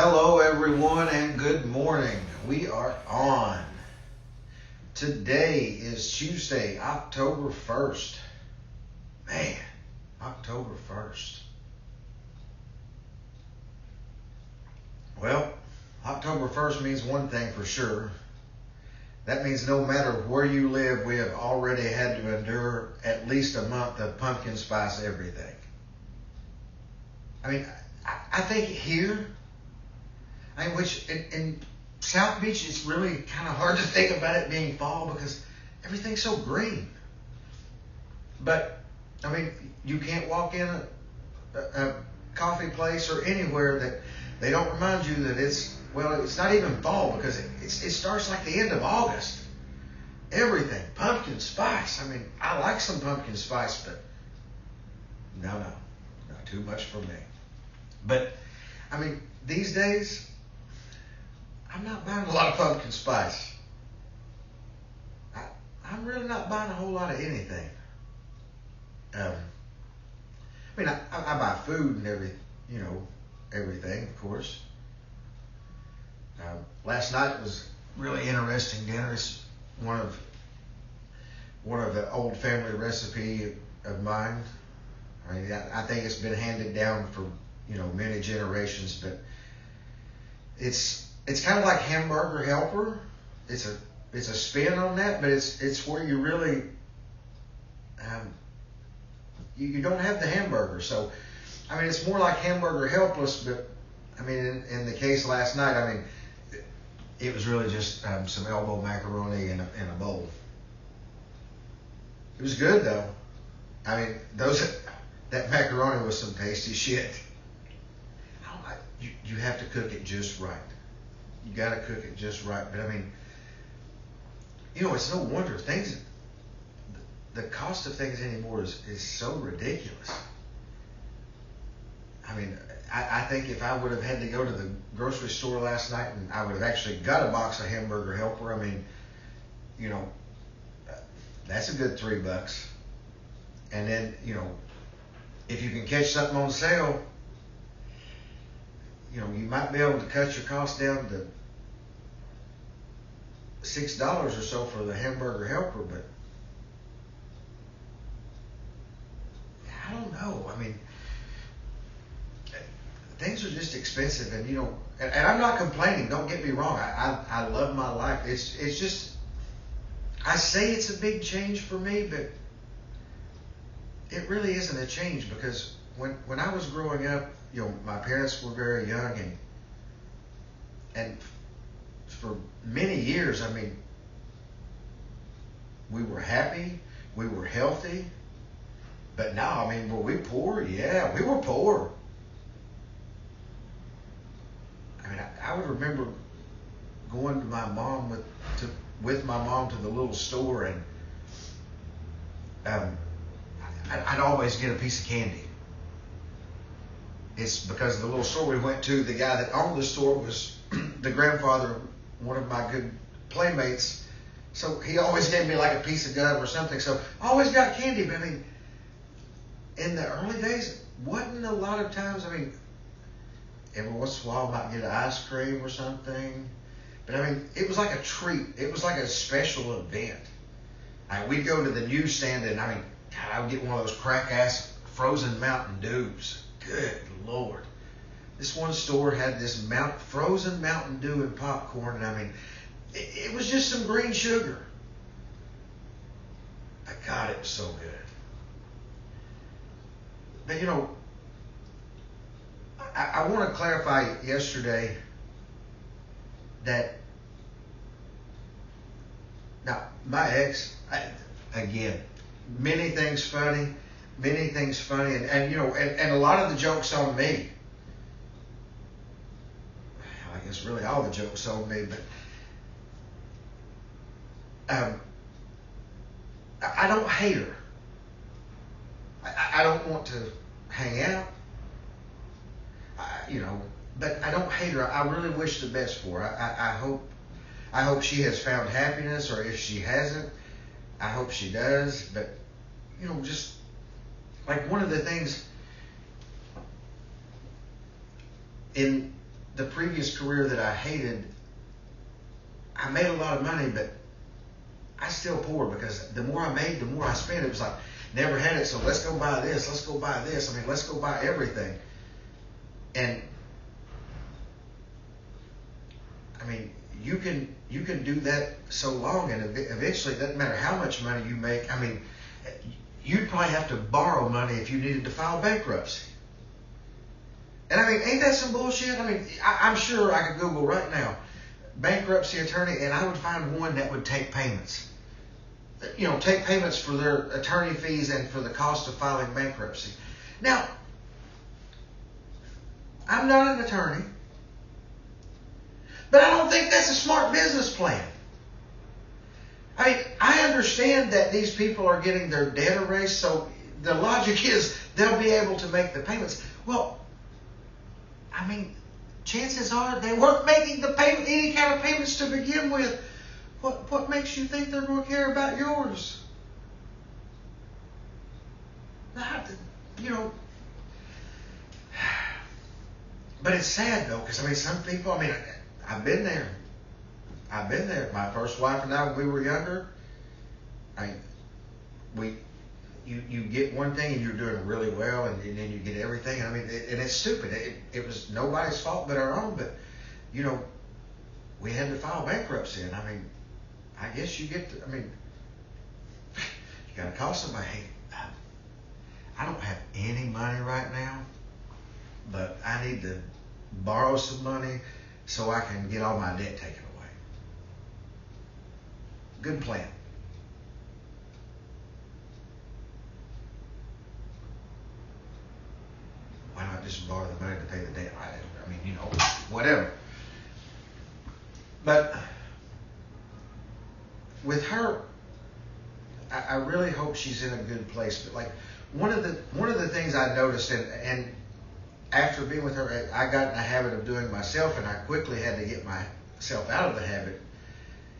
Hello, everyone, and good morning. We are on. Today is Tuesday, October 1st. Man, October 1st. Well, October 1st means one thing for sure. That means no matter where you live, we have already had to endure at least a month of pumpkin spice everything. I mean, I think here, which in South Beach, it's really kind of hard to think about it being fall because everything's so green. But, I mean, you can't walk in a coffee place or anywhere that they don't remind you that it's not even fall because it starts like the end of August. Everything, pumpkin spice. I mean, I like some pumpkin spice, but no, not too much for me. But, I mean, these days, I'm not buying a lot of pumpkin spice. I'm really not buying a whole lot of anything. I buy food and everything, of course. Last night was really interesting dinner. It's one of the old family recipe of mine. I mean, I think it's been handed down for many generations, but it's kind of like Hamburger Helper. It's a spin on that, but it's where you really you don't have the hamburger. So I mean, it's more like Hamburger Helpless, but I mean, in the case last night, I mean, it was really just some elbow macaroni in a bowl. It was good though. I mean, that macaroni was some tasty shit. You have to cook it just right. You got to cook it just right. But I mean, it's no wonder the cost of things anymore is so ridiculous. I mean, I think if I would have had to go to the grocery store last night and I would have actually got a box of Hamburger Helper, I mean, that's a good $3. And then, if you can catch something on sale, you might be able to cut your cost down to $6 or so for the Hamburger Helper, but I don't know. I mean, things are just expensive, and and I'm not complaining. Don't get me wrong. I love my life. It's just, I say it's a big change for me, but it really isn't a change because when I was growing up, my parents were very young, and for many years, I mean, we were happy, we were healthy, but now, I mean, were we poor? Yeah, we were poor. I mean, I would remember going to my mom with my mom to the little store, and I'd always get a piece of candy. It's because the little store we went to, the guy that owned the store was the grandfather of one of my good playmates. So he always gave me like a piece of gum or something. So I always got candy. But I mean, in the early days, wasn't a lot of times, I mean, every once in a while I might get an ice cream or something. But I mean, it was like a treat. It was like a special event. We'd go to the newsstand and I mean, God, I would get one of those crack-ass frozen Mountain Dews. Good Lord. This one store had this frozen Mountain Dew and popcorn, and I mean, it was just some green sugar. But God, it was so good. But I want to clarify yesterday that now my ex, again, many things funny, and a lot of the jokes on me. I guess really all the jokes on me, but I don't hate her. I don't want to hang out, but I don't hate her. I really wish the best for her. I hope she has found happiness, or if she hasn't, I hope she does. But just like one of the things in the previous career that I hated, I made a lot of money, but I still poor because the more I made, the more I spent. It was like, never had it, so let's go buy this, let's go buy this. I mean, let's go buy everything. And I mean, you can do that so long, and eventually it doesn't matter how much money you make. I mean, you'd probably have to borrow money if you needed to file bankruptcy. And I mean, ain't that some bullshit? I mean, I'm sure I could Google right now, bankruptcy attorney, and I would find one that would take payments. You know, take payments for their attorney fees and for the cost of filing bankruptcy. Now, I'm not an attorney, but I don't think that's a smart business plan. I mean, I understand that these people are getting their debt erased, so the logic is they'll be able to make the payments. Well, I mean, chances are they weren't making the payment, any kind of payments to begin with. What makes you think they're going to care about yours? You know. But it's sad though, because I mean, some people. I mean, I've been there. I've been there. My first wife and I, when we were younger, you get one thing and you're doing really well, and then you get everything. I mean, and it's stupid. It was nobody's fault but our own. But you know, we had to file bankruptcy, and I mean, I guess you get to. I mean, you got to call somebody. Hey, I don't have any money right now, but I need to borrow some money so I can get all my debt taken away. Good plan. Why not just borrow the money to pay the debt? I mean, you know, whatever. But with her, I really hope she's in a good place. But like one of the things I noticed, and after being with her, I got in a habit of doing myself, and I quickly had to get myself out of the habit.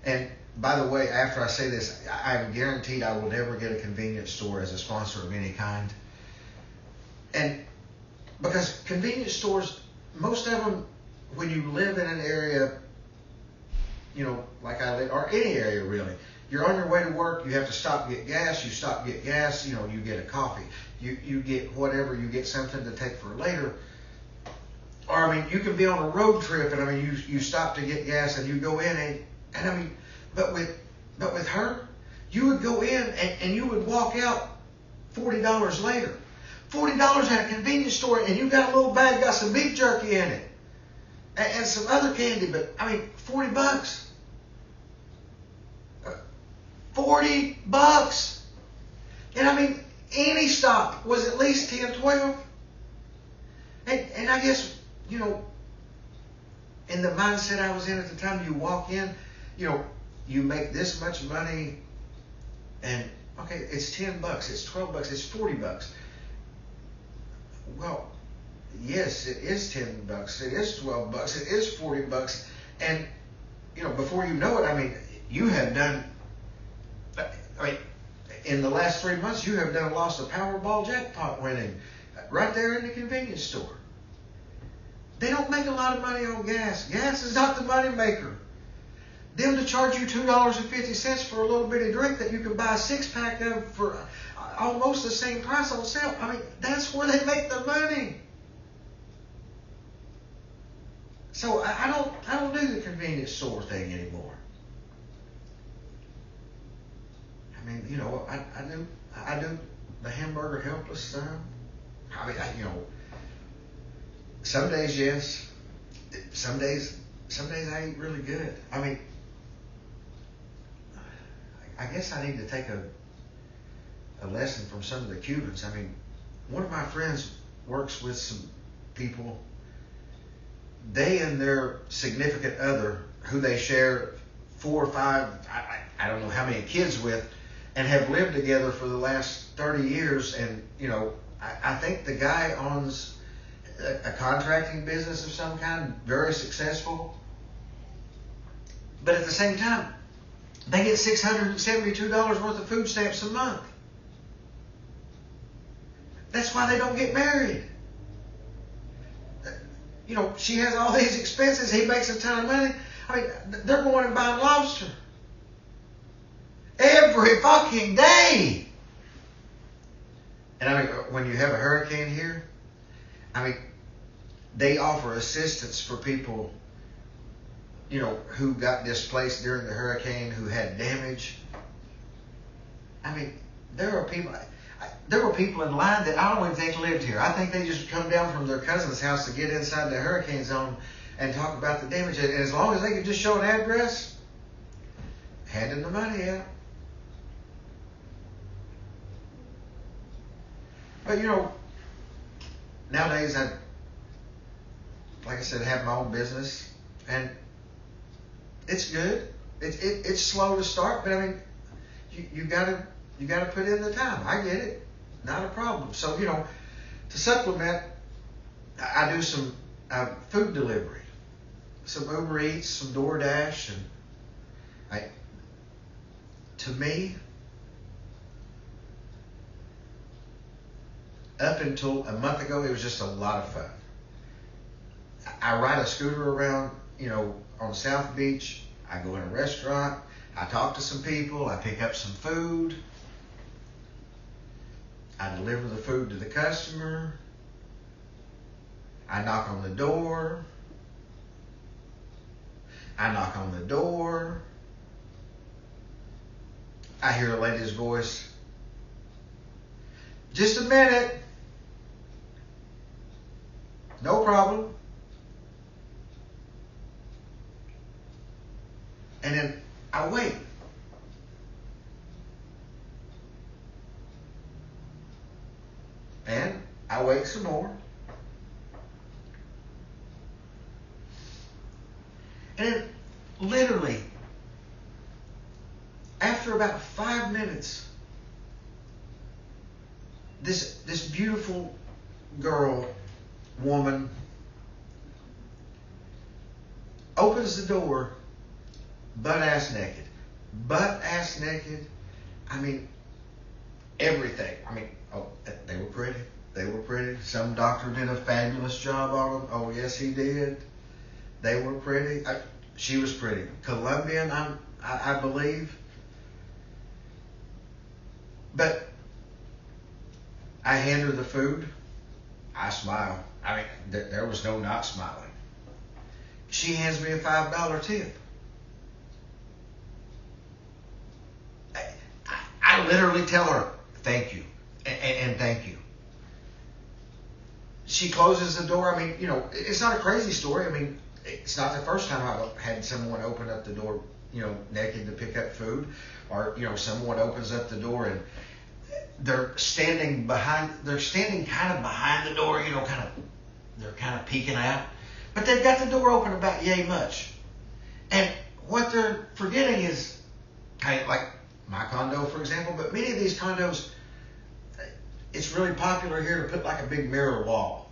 And by the way, after I say this, I'm guaranteed I will never get a convenience store as a sponsor of any kind. And because convenience stores, most of them, when you live in an area, you know, like I live, or any area really, you're on your way to work, you have to stop and get gas, you know, you get a coffee, you get whatever, you get something to take for later. Or I mean, you can be on a road trip, and I mean, you stop to get gas and you go in, and I mean, but with her, you would go in and you would walk out $40 later. $40 at a convenience store, and you got a little bag, got some beef jerky in it, and some other candy, but I mean, $40. $40. And I mean, any stop was at least 10, 12. And I guess, you know, in the mindset I was in at the time, you walk in, you know, you make this much money, and okay, it's $10, it's $12, it's $40. Well, yes, it is $10, it is $12, it is $40, and you know, before you know it, I mean, you have done. I mean, in the last 3 months, you have lost a Powerball jackpot winning right there in the convenience store. They don't make a lot of money on gas. Gas is not the money maker. Them to charge you $2.50 for a little bitty drink that you can buy a 6-pack of for almost the same price on sale. I mean, that's where they make their money. So I don't do the convenience store thing anymore. I mean, you know, I do the hamburger helpless thing. I mean, you know, some days yes, some days I eat really good. I mean, I guess I need to take a lesson from some of the Cubans. I mean, one of my friends works with some people. They and their significant other, who they share 4 or 5, I don't know how many kids with, and have lived together for the last 30 years. And, you know, I think the guy owns a contracting business of some kind, very successful. But at the same time, they get $672 worth of food stamps a month. That's why they don't get married. You know, she has all these expenses. He makes a ton of money. I mean, they're going and buying lobster every fucking day. And I mean, when you have a hurricane here, I mean, they offer assistance for people, you know, who got displaced during the hurricane, who had damage. I mean, there were people in line that I don't even think lived here. I think they just come down from their cousin's house to get inside the hurricane zone and talk about the damage. And as long as they could just show an address, handing the money out. But you know, nowadays like I said, have my own business, and it's good. It's slow to start, but I mean, you gotta put in the time. I get it, not a problem. So you know, to supplement, I do some food delivery, some Uber Eats, some DoorDash, and to me, up until a month ago, it was just a lot of fun. I ride a scooter around, you know, on South Beach. I go in a restaurant. I talk to some people. I pick up some food. I deliver the food to the customer. I knock on the door. I knock on the door. I hear a lady's voice. Just a minute. No problem. And then I wait. And I wait some more. And then literally, after about 5 minutes, this beautiful girl, woman, opens the door, butt-ass naked. Butt-ass naked. I mean, everything. I mean, oh, they were pretty. They were pretty. Some doctor did a fabulous job on them. Oh, yes, he did. They were pretty. She was pretty. Colombian, I believe. But I hand her the food. I smile. I mean, there was no not smiling. She hands me a $5 tip. I literally tell her, thank you, and thank you. She closes the door. I mean, you know, it's not a crazy story. I mean, it's not the first time I've had someone open up the door, you know, naked to pick up food. Or, you know, someone opens up the door and they're standing kind of behind the door, you know, they're kind of peeking out. But they've got the door open about yay much. And what they're forgetting is, kind of like my condo, for example, but many of these condos, it's really popular here to put like a big mirror wall.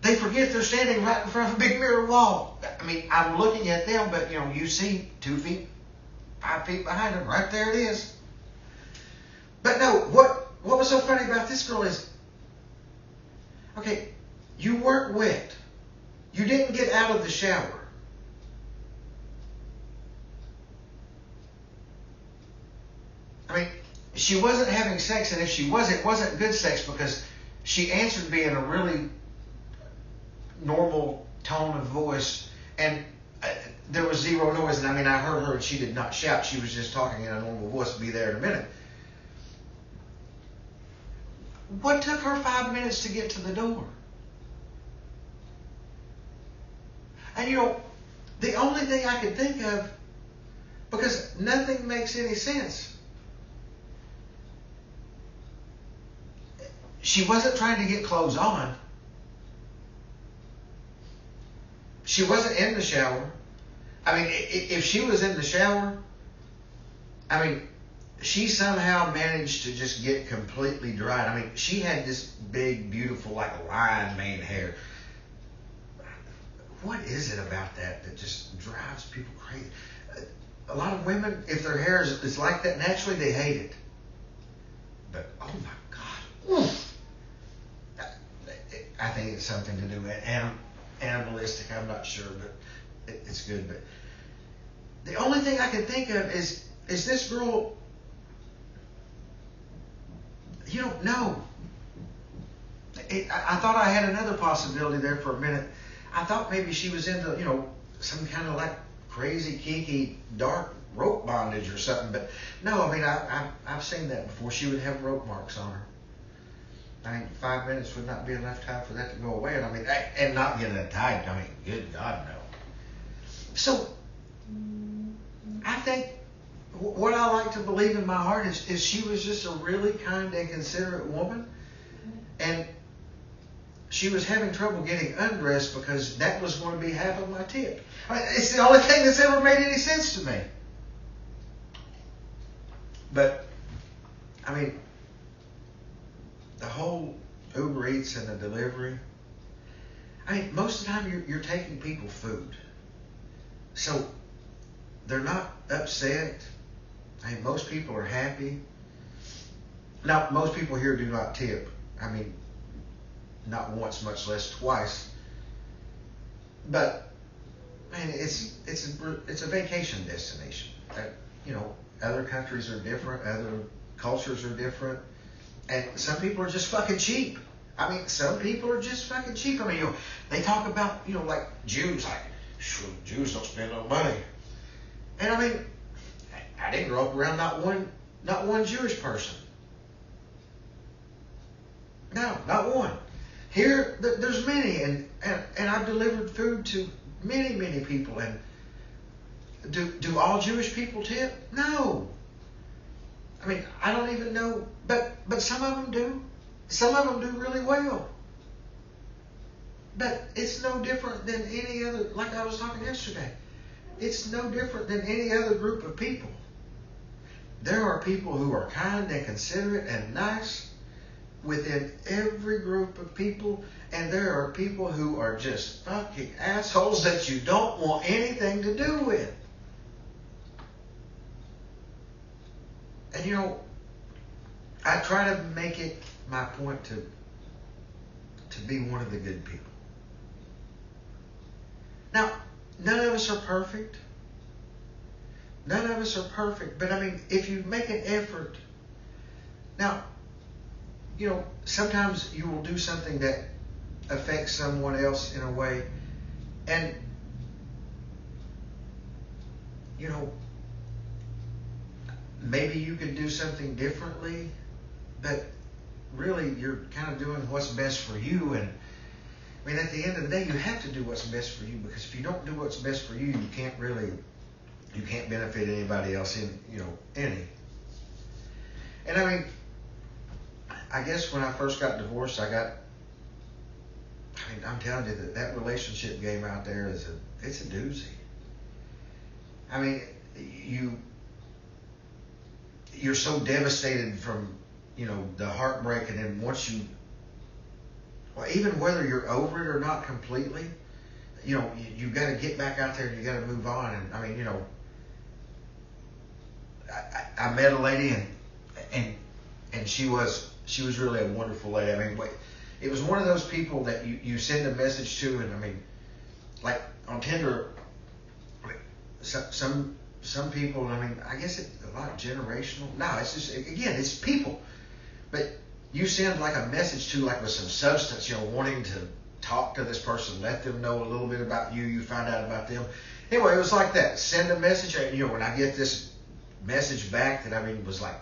They forget they're standing right in front of a big mirror wall. I mean, I'm looking at them, but you know, you see 2 feet, 5 feet behind them. Right there it is. But no, what was so funny about this girl is, okay, you weren't wet. You didn't get out of the shower. I mean, she wasn't having sex, and if she was, it wasn't good sex because she answered me in a really normal tone of voice, and there was zero noise. And I mean, I heard her, and she did not shout. She was just talking in a normal voice. Be there in a minute. What took her 5 minutes to get to the door? And you know, the only thing I could think of, because nothing makes any sense, she wasn't trying to get clothes on. She wasn't in the shower. I mean, if she was in the shower, I mean, she somehow managed to just get completely dried. I mean, she had this big, beautiful, like lion mane hair. What is it about that just drives people crazy? A lot of women, if their hair is like that naturally, they hate it. But, oh my God. Oof. I think it's something to do with it. And animalistic. I'm not sure, but it's good. But the only thing I can think of is this girl. You don't know. I thought I had another possibility there for a minute. I thought maybe she was into, some kind of like crazy, kinky, dark rope bondage or something. But no, I mean, I've seen that before. She would have rope marks on her. I mean, 5 minutes would not be enough time for that to go away. And I mean, and not get untied. I mean, good God, no. So, I think what I like to believe in my heart is she was just a really kind and considerate woman. And she was having trouble getting undressed because that was going to be half of my tip. I mean, it's the only thing that's ever made any sense to me. But, I mean, the whole Uber Eats and the delivery, I mean, most of the time you're taking people food. So, they're not upset. I mean, most people are happy. Now, most people here do not tip. I mean, not once, much less twice. But, man, it's a vacation destination. Other countries are different. Other cultures are different. And some people are just fucking cheap. I mean, some people are just fucking cheap. I mean, they talk about, like Jews. Like, sure, Jews don't spend no money. And I mean, I didn't grow up around not one Jewish person. No, not one. Here, there's many, and I've delivered food to many people. And do all Jewish people tip? No. I mean, I don't even know, but some of them do. Some of them do really well. But it's no different than any other, like I was talking yesterday. It's no different than any other group of people. There are people who are kind and considerate and nice within every group of people, and there are people who are just fucking assholes that you don't want anything to do with. And I try to make it my point to be one of the good people. Now, none of us are perfect. None of us are perfect, but I mean, if you make an effort, now, sometimes you will do something that affects someone else in a way, and, maybe you could do something differently, but really you're kind of doing what's best for you. And I mean, at the end of the day, you have to do what's best for you, because if you don't do what's best for you, you can't benefit anybody else in, any. And I mean, I guess when I first got divorced, I'm telling you that relationship game out there it's a doozy. I mean, you're so devastated from, the heartbreak, and then once even whether you're over it or not completely, you've got to get back out there and you got to move on. And I mean, I met a lady and she was really a wonderful lady. I mean, it was one of those people that you send a message to, and I mean, like on Tinder, some people, I mean, I guess it's a lot generational. No, it's just, again, it's people. But you send like a message to, like with some substance, wanting to talk to this person, let them know a little bit about you, you find out about them. Anyway, it was like that. Send a message, when I get this message back that, I mean, was like,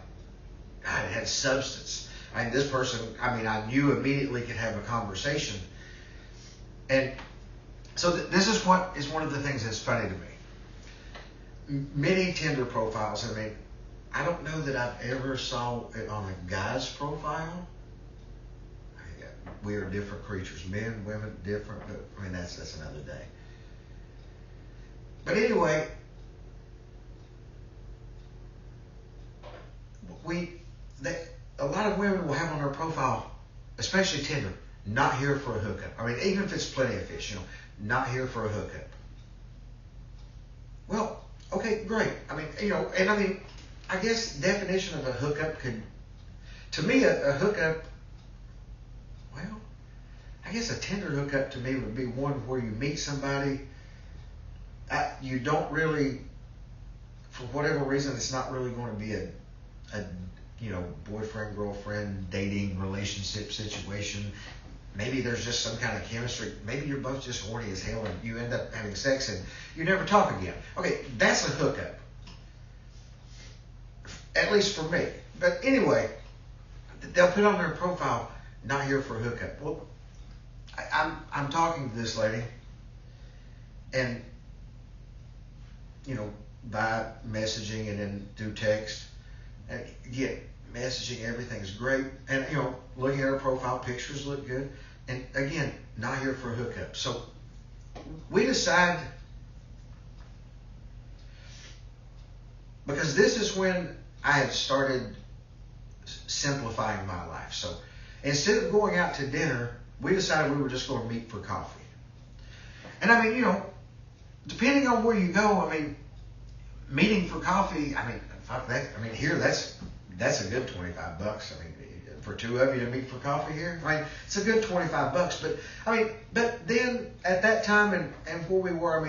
God, it had substance. I mean, this person, I knew immediately could have a conversation. And so this is what is one of the things that's funny to me. Many Tinder profiles, I mean, I don't know that I've ever saw it on a guy's profile. We are different creatures. Men, women, different. But I mean, that's another day. But anyway, a lot of women will have on their profile, especially Tinder, not here for a hookup. I mean, even if it's Plenty of Fish, not here for a hookup. Well, okay, great. I mean, and I mean, I guess the definition of a hookup to me, a hookup, well, I I guess a Tinder hookup to me would be one where you meet somebody, you don't really, for whatever reason, it's not really going to be a boyfriend, girlfriend, dating, relationship situation. Maybe there's just some kind of chemistry. Maybe you're both just horny as hell and you end up having sex and you never talk again. Okay, that's a hookup. At least for me. But anyway, they'll put on their profile, not here for a hookup. Well, I'm talking to this lady, and by messaging and then through text, and again, messaging, everything's great, and looking at her profile, pictures look good, and again, not here for a hookup. So we decide, because this is when I had started simplifying my life. So instead of going out to dinner, we decided we were just going to meet for coffee. And I mean, depending on where you go, I mean, meeting for coffee, I mean, fuck that. I mean, here, that's a good $25. I mean, for two of you to meet for coffee here, I mean, it's a good $25. But then at that time and where we were,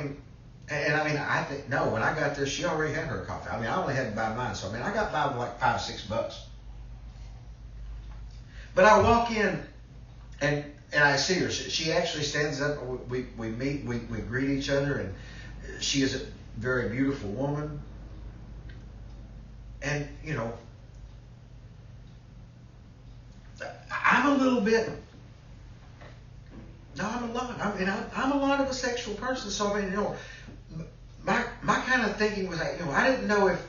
I think, no, when I got there, she already had her coffee. I mean, I only had to buy mine. So, I got by with like $5 or $6. But I walk in and I see her. She actually stands up. We meet, we greet each other, and she is a very beautiful woman. And, I'm a little bit, no, I'm a lot. I'm a lot of a sexual person. So, my kind of thinking was, I didn't know if,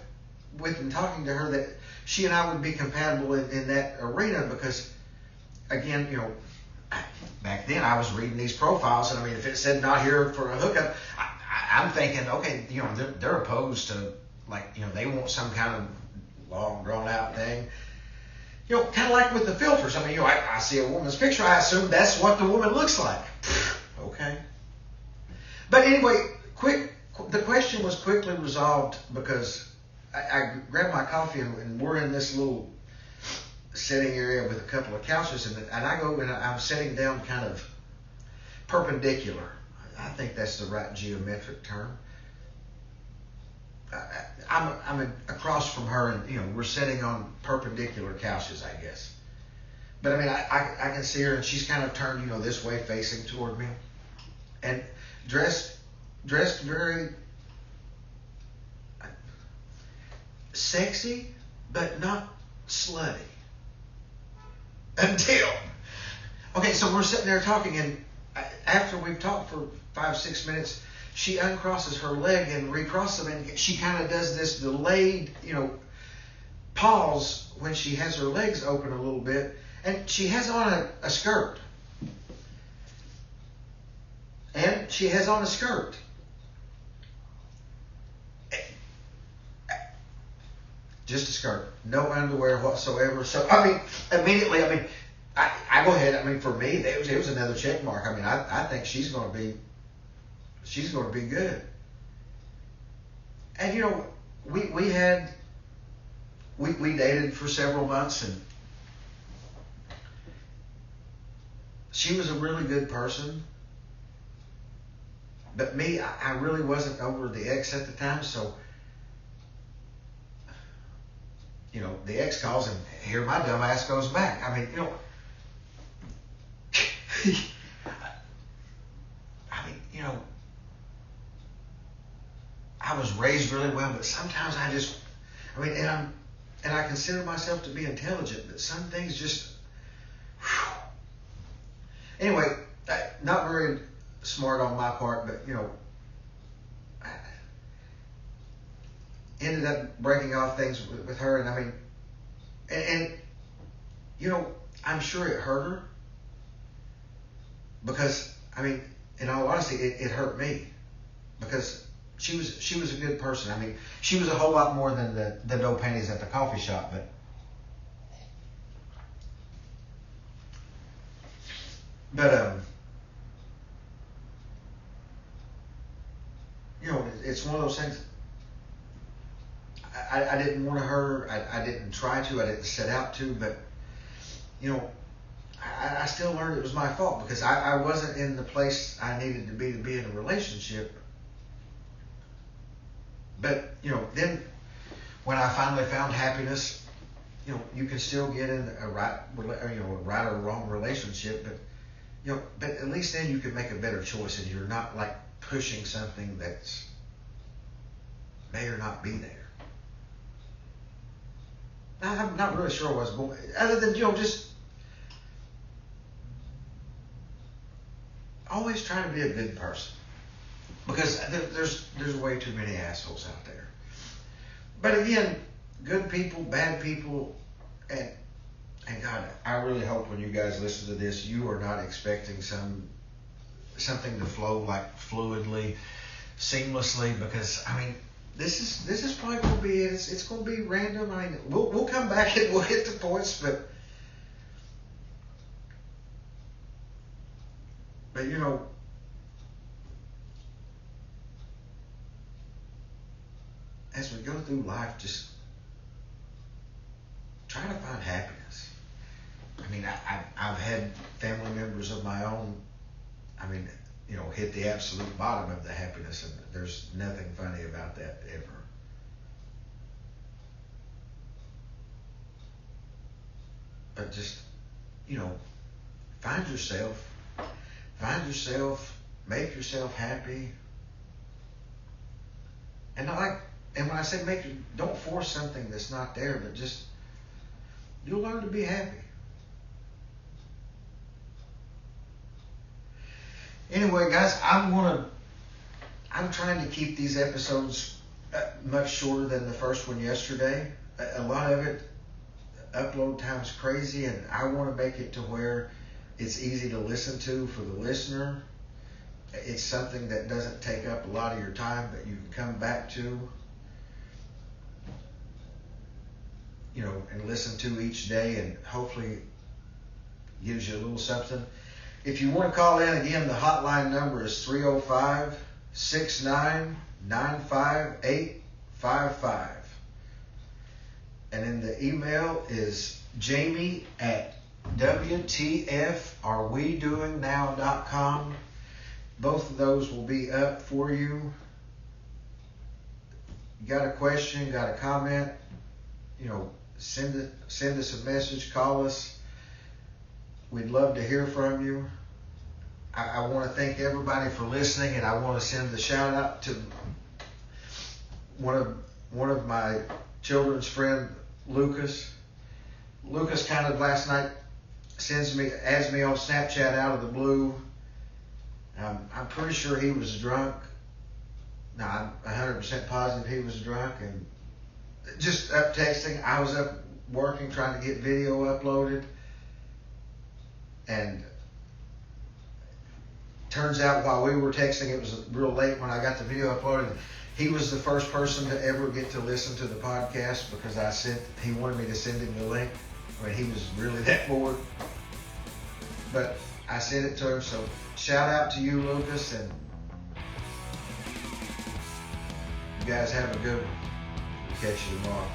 with talking to her, that she and I would be compatible in that arena, because, again, back then I was reading these profiles, and if it said not here for a hookup, I'm thinking, okay, they're opposed to, they want some kind of long drawn out thing. Kind of like with the filters. I see a woman's picture, I assume that's what the woman looks like. Okay. But anyway, the question was quickly resolved, because I grabbed my coffee, and we're in this little sitting area with a couple of couches, and I go and I'm sitting down kind of perpendicular. I think that's the right geometric term. I'm across from her, and we're sitting on perpendicular couches, I guess. But I can see her, and she's kind of turned, this way, facing toward me, and dressed very sexy, but not slutty. Okay, so we're sitting there talking, and after we've talked for 5-6 minutes, she uncrosses her leg and recrosses them, and she kind of does this delayed, pause when she has her legs open a little bit, and she has on a skirt. And she has on a skirt. Just a skirt. No underwear whatsoever. So, immediately, I go ahead. For me, it was another check mark. I think she's going to be good. And, we dated for several months, and she was a really good person. But me, I really wasn't over the ex at the time, so the ex calls, and here my dumb ass goes back. I was raised really well, but sometimes and I consider myself to be intelligent, but some things just, anyway, not very smart on my part, but I ended up breaking off things with her, and I'm sure it hurt her, because in all honesty, it hurt me, because she was a good person. She was a whole lot more than the no panties at the coffee shop, but it's one of those things. I didn't want to hurt her. I didn't try to. I didn't set out to. But I still learned it was my fault because I wasn't in the place I needed to be in a relationship. But, then when I finally found happiness, you can still get in a right or wrong relationship, but at least then you can make a better choice and you're not like pushing something that's may or not be there. I'm not really sure what's going, other than, just always trying to be a good person. Because there's way too many assholes out there. But again, good people, bad people, and God, I really hope when you guys listen to this, you are not expecting something to flow like fluidly, seamlessly, because this is probably going to be it. It's going to be random. We'll come back and we'll hit the points, but as we go through life, just try to find happiness. I've had family members of my own, hit the absolute bottom of the happiness, and there's nothing funny about that ever. But just, find yourself, make yourself happy. And when I say don't force something that's not there, but just, you'll learn to be happy. Anyway, guys, I'm trying to keep these episodes much shorter than the first one yesterday. A lot of it, upload time's crazy, and I want to make it to where it's easy to listen to for the listener. It's something that doesn't take up a lot of your time that you can come back to, and listen to each day, and hopefully gives you a little something. If you want to call in, again, the hotline number is 305-699-55855. And then the email is jamie@wtfarewedoingnow.com. Both of those will be up for you. You got a question, got a comment, send us a message, call us. We'd love to hear from you. I want to thank everybody for listening, and I want to send the shout out to one of my children's friend, Lucas. Lucas kind of last night adds me on Snapchat out of the blue. I'm pretty sure he was drunk. No, I'm 100% positive he was drunk, and just up texting. I was up working, trying to get video uploaded, and turns out while we were texting, it was real late when I got the video uploaded. He was the first person to ever get to listen to the podcast because he wanted me to send him the link. He was really that bored. But I sent it to him, so shout out to you, Lucas, and you guys have a good one. We'll catch you tomorrow.